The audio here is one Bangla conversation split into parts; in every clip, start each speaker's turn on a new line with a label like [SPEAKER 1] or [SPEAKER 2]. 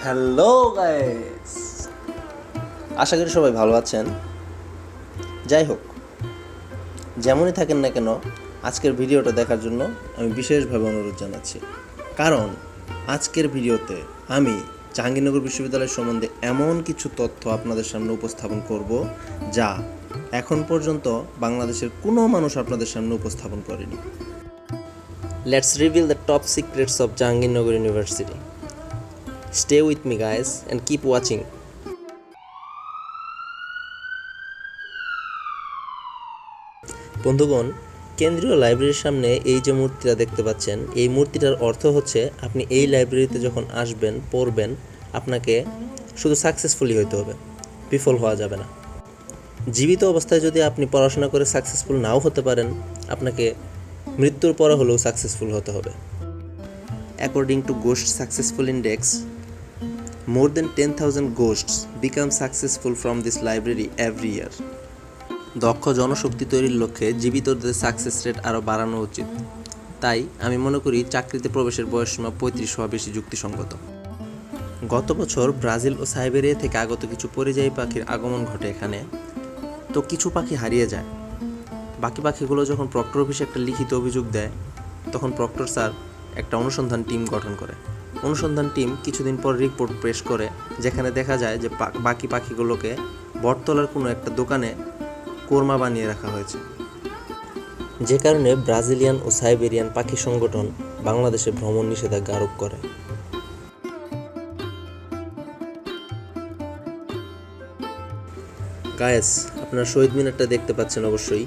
[SPEAKER 1] হ্যালো গাইস, আশা করি সবাই ভালো আছেন। যাই হোক, যেমনই থাকেন না কেন, আজকের ভিডিওটা দেখার জন্য আমি বিশেষভাবে অনুরোধ জানাচ্ছি। কারণ আজকের ভিডিওতে আমি জাহাঙ্গীরনগর বিশ্ববিদ্যালয় সম্বন্ধে এমন কিছু তথ্য আপনাদের সামনে উপস্থাপন করব যা এখন পর্যন্ত বাংলাদেশের কোনো মানুষ আপনাদের সামনে উপস্থাপন করেনি। Let's reveal the top secrets of Jahangirnagar university. Stay with me guys and keep watching. বন্ধুগণ, কেন্দ্রীয় লাইব্রেরির সামনে এই যে মূর্তিটা দেখতে পাচ্ছেন, এই মূর্তিটার অর্থ হচ্ছে আপনি এই লাইব্রেরিতে যখন আসবেন, পড়বেন, আপনাকে শুধু সাকসেসফুলি হইতে হবে, বিফল হওয়া যাবে না। জীবিত অবস্থায় যদি আপনি পড়াশোনা করে সাকসেসফুল নাও হতে পারেন, আপনাকে মৃত্যুর পরে হলেও সাকসেসফুল হতে হবে। According to ghost successful index, more than 10,000 ghosts become successful from this library every year. দক্ষ জনশক্তি তৈরির লক্ষ্যে জীবিতদের সাকসেস রেট আরও বাড়ানো উচিত। তাই আমি মনে করি চাকরিতে প্রবেশের বয়সসীমা 35 হওয়া বেশি যুক্তিসঙ্গত। গত বছর ব্রাজিল ও সাইবেরিয়া থেকে আগত কিছু পরিযায়ী পাখির আগমন ঘটে এখানে। তো কিছু পাখি হারিয়ে যায়। বাকি পাখিগুলো যখন প্রক্টর অফিসে একটা লিখিত অভিযোগ দেয়, তখন প্রক্টর স্যার একটা অনুসন্ধান টিম গঠন করে। অনুসন্ধান টিম কিছুদিন পর রিপোর্ট পেশ করে, যেখানে দেখা যায় যে বাকি পাখিগুলোকে বটতলার কোনো একটা দোকানে কোরমা বানিয়ে রাখা হয়েছে। যে কারণে ব্রাজিলিয়ান ও সাইবেরিয়ান পাখি সংগঠন বাংলাদেশে ভ্রমণ নিষেধাজ্ঞা আরোপ করে। গায়েস, আপনারা শহীদ মিনারটা দেখতে পাচ্ছেন অবশ্যই।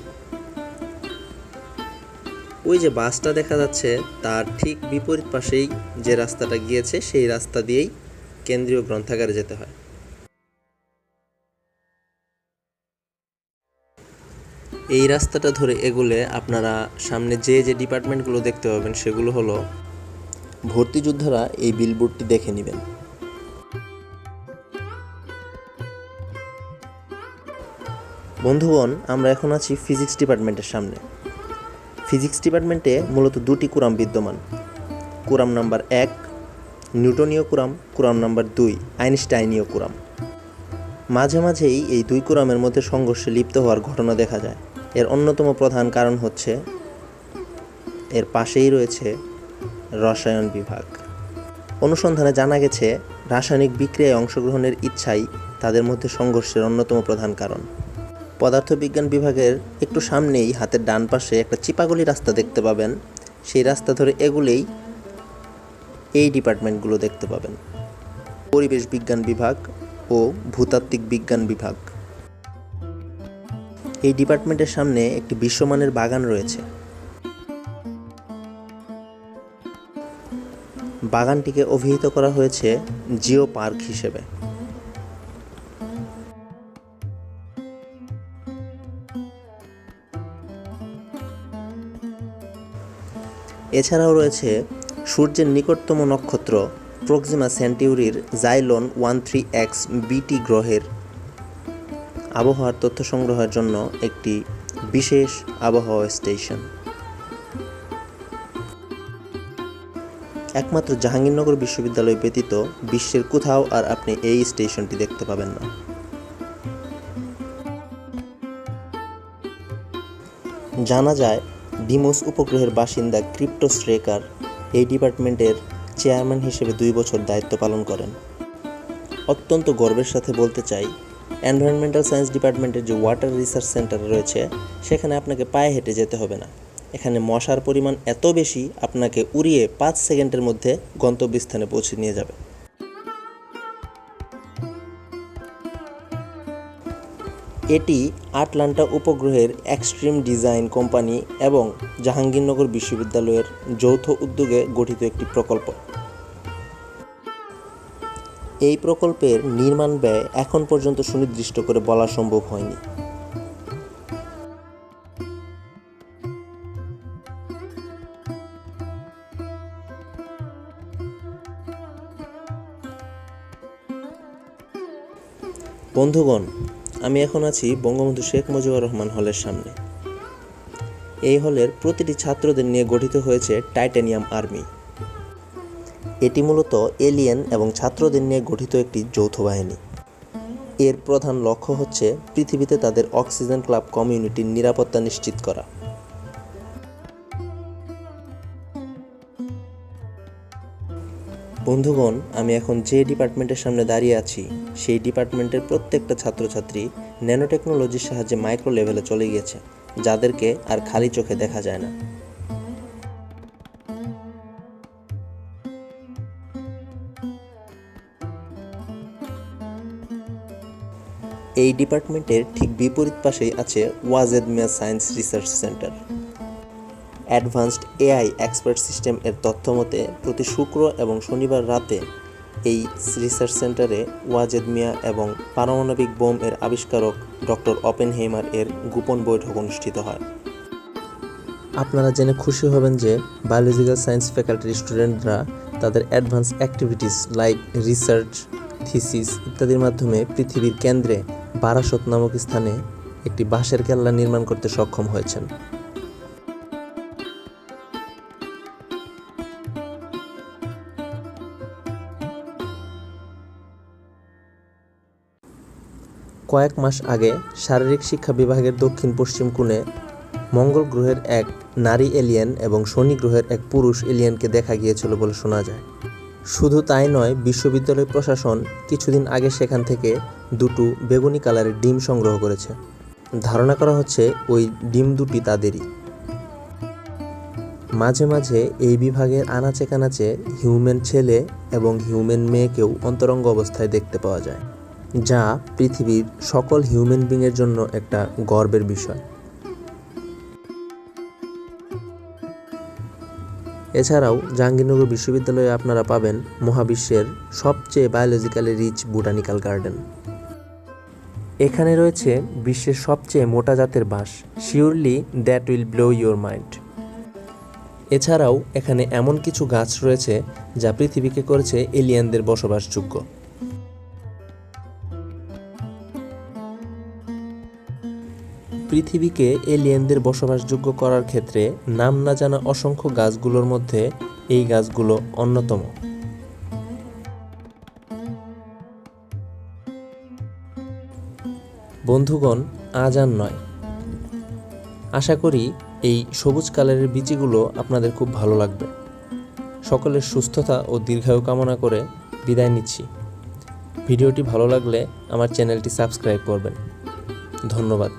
[SPEAKER 1] ওই যে বাসটা দেখা যাচ্ছে, তার ঠিক বিপরীত পাশেই যে রাস্তাটা গিয়েছে, সেই রাস্তা দিয়েই কেন্দ্রীয় গ্রন্থাগারে যেতে হয়। এই রাস্তাটা ধরে এগোলে আপনারা সামনে যে যে ডিপার্টমেন্টগুলো দেখতে পাবেন, সেগুলো হলো ভর্তি যোদ্ধারা এই বিলবোর্ডটি দেখে নেবেন। বন্ধুগণ, আমরা এখন আছি ফিজিক্স ডিপার্টমেন্টের সামনে। ফিজিক্স ডিপার্টমেন্টে মূলত দুটি কুরাম বিদ্যমান। কুরাম নাম্বার 1 নিউটনীয় কুরাম, কুরাম নাম্বার 2 আইনস্টাইনীয় কুরাম। মাঝে মাঝেই এই দুই কুরামের মধ্যে সংঘর্ষে লিপ্ত হওয়ার ঘটনা দেখা যায়। এর অন্যতম প্রধান কারণ হচ্ছে এর পাশেই রয়েছে রসায়ন বিভাগ। অনুসন্ধানে জানা গেছে রাসায়নিক বিক্রিয়ায় অংশগ্রহণের ইচ্ছাই তাদের মধ্যে সংঘর্ষের অন্যতম প্রধান কারণ। পদার্থবিজ্ঞান বিভাগের একটু সামনেই হাতের ডান পাশে একটা চিপাগলি রাস্তা দেখতে পাবেন। সেই রাস্তা ধরে এগুলেই এই ডিপার্টমেন্টগুলো দেখতে পাবেন: পরিবেশ বিজ্ঞান বিভাগ ও ভূতাত্ত্বিক বিজ্ঞান বিভাগ। এই ডিপার্টমেন্টের সামনে একটি বিশ্বমানের বাগান রয়েছে। বাগানটিকে অভিহিত করা হয়েছে জিও পার্ক হিসেবে। এছাড়াও রয়েছে সূর্যের নিকটতম নক্ষত্র প্রক্সিমা সেন্টিউরির জাইলোন 13X বিটি গ্রহের আবহাওয়ার তথ্য সংগ্রহের জন্য একটি বিশেষ আবহাওয়া স্টেশন। একমাত্র জাহাঙ্গীরনগর বিশ্ববিদ্যালয় ব্যতীত বিশ্বের কোথাও আর আপনি এই স্টেশনটি দেখতে পাবেন না। জানা যায় ডিমোস উপগ্রহের বাসিন্দা ক্রিপ্টোস রেকার এই ডিপার্টমেন্টের চেয়ারম্যান হিসেবে 2 বছর দায়িত্ব পালন করেন। অত্যন্ত গর্বের সাথে বলতে চাই, এনভায়রনমেন্টাল সায়েন্স ডিপার্টমেন্টের যে ওয়াটার রিসার্চ সেন্টার রয়েছে, সেখানে আপনাকে পায়ে হেঁটে যেতে হবে না। এখানে মশার পরিমাণ এত বেশি, আপনাকে উড়িয়ে 5 সেকেন্ডের মধ্যে গন্তব্যস্থানে পৌঁছে নিয়ে যাবে। এটি আটলান্টা উপগ্রহের এক্সট্রিম ডিজাইন কোম্পানি এবং জাহাঙ্গীরনগর বিশ্ববিদ্যালয়ের যৌথ উদ্যোগে গঠিত একটি প্রকল্প। এই প্রকল্পের নির্মাণ ব্যয় এখন পর্যন্ত সুনির্দিষ্ট করে বলা সম্ভব হয়নি। বন্ধুগণ, আমি এখন আছি বঙ্গবন্ধু শেখ মুজিবুর রহমান হলের সামনে। এই হলের প্রতিটি ছাত্রদের নিয়ে গঠিত হয়েছে টাইটানিয়াম আর্মি। এটি মূলত এলিয়েন এবং ছাত্রদের নিয়ে গঠিত একটি যৌথ বাহিনী। এর প্রধান লক্ষ্য হচ্ছে পৃথিবীতে তাদের অক্সিজেন ক্লাব কমিউনিটির নিরাপত্তা নিশ্চিত করা। বন্ধুগণ, আমি এখন যে ডিপার্টমেন্টের সামনে দাঁড়িয়ে আছি সেই ডিপার্টমেন্টের প্রত্যেকটা ছাত্রছাত্রী ন্যানো টেকনোলজির সাহায্যে মাইক্রো লেভেলে চলে গিয়েছে, যাদেরকে আর খালি চোখে দেখা যায় না। এই ডিপার্টমেন্টের ঠিক বিপরীত পাশেই আছে Wazed Mia science research centre. Advanced AI expert system এর তথ্য মতে প্রতি শুক্র এবং শনিবার রাতে এই রিসার্চ সেন্টারে ওয়াজেদ মিয়া এবং পারমাণবিক বোম এর আবিষ্কারক ডক্টর অপেনহেইমার এর গোপন বৈঠক অনুষ্ঠিত হয়। আপনারা জেনে খুশি হবেন যে বায়োলজিক্যাল সায়েন্স ফ্যাকাল্টির স্টুডেন্টরা তাদের advance activities like research, thesis ইত্যাদির মাধ্যমে পৃথিবীর কেন্দ্রে বারাসত নামক স্থানে একটি বাঁশের কেল্লা নির্মাণ করতে সক্ষম হয়েছেন। কয়েক মাস আগে শারীরিক শিক্ষা বিভাগের দক্ষিণ পশ্চিম কোণে মঙ্গল গ্রহের এক নারী এলিয়েন এবং শনি গ্রহের এক পুরুষ এলিয়েনকে দেখা গিয়েছিল বলে শোনা যায়। শুধু তাই নয়, বিশ্ববিদ্যালয় প্রশাসন কিছুদিন আগে সেখান থেকে দুটো বেগুনি কালারের ডিম সংগ্রহ করেছে। ধারণা করা হচ্ছে ওই ডিম দুটি তাদেরই। মাঝে মাঝে এই বিভাগের আনাচে কানাচে হিউম্যান ছেলে এবং হিউম্যান মেয়েকেও অন্তরঙ্গ অবস্থায় দেখতে পাওয়া যায়, যা পৃথিবীর সকল হিউম্যান বিংয়ের জন্য একটা গর্বের বিষয়। এছাড়াও জাহাঙ্গীরনগর বিশ্ববিদ্যালয়ে আপনারা পাবেন মহাবিশ্বের সবচেয়ে বায়োলজিক্যালি রিচ বোটানিক্যাল গার্ডেন। এখানে রয়েছে বিশ্বের সবচেয়ে মোটা জাতের বাঁশ, surely that will blow your mind. এছাড়াও এখানে এমন কিছু গাছ রয়েছে যা পৃথিবীকে করেছে এলিয়েনদের বসবাসযোগ্য। পৃথিবীকে এলিয়েনদের বসবাসযোগ্য করার ক্ষেত্রে নাম না জানা অসংখ্য গাছগুলোর মধ্যে এই গাছগুলো অন্যতম। বন্ধুগণ, আজ আর নয়, আশা করি এই সবুজ কালারের বিচিগুলো আপনাদের খুব ভালো লাগবে। সকলের সুস্থতা ও দীর্ঘায়ু কামনা করে বিদায় নিচ্ছি। ভিডিওটি ভালো লাগলে আমার চ্যানেলটি সাবস্ক্রাইব করবেন। ধন্যবাদ।